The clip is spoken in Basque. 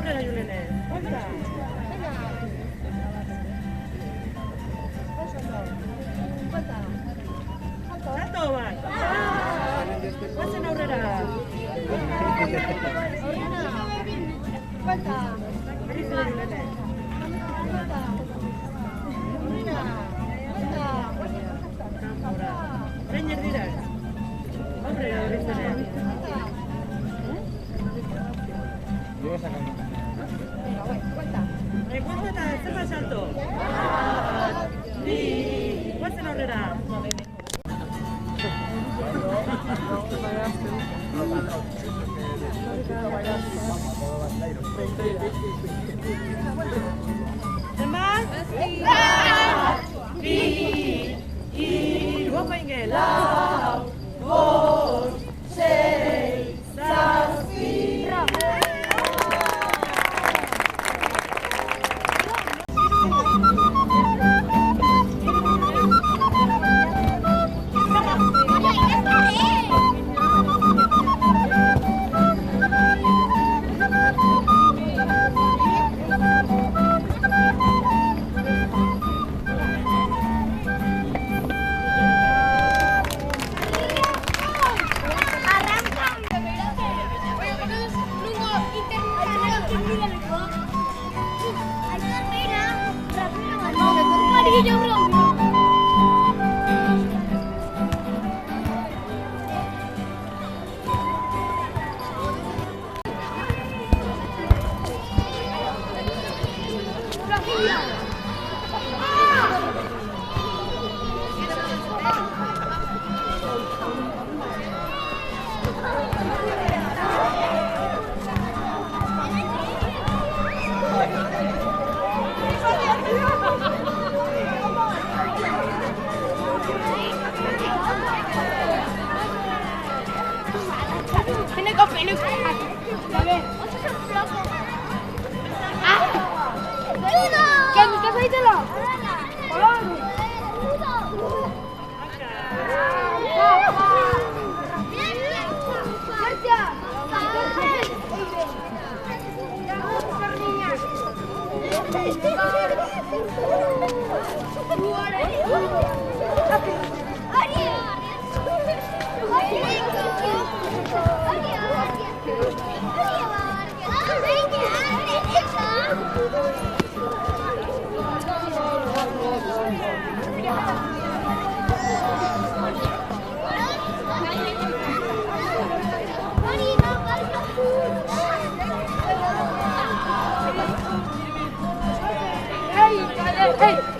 aurrera Julene. Buelta. Venga. Oso ondo. Buelta. Salto bat. Guazen aurrera. Buelta. Berriz ere Julene. Buelta. Aurrera. Buelta. Kanpora. Orain erdirak. Aurrera berriz ere. Llevo sacando. Cuenta eta zer salto. Bi. Guazen aurrera. Zenbat? Bi. Hiru opainge. Lau. Bost. Sei. Zazpi. Hey!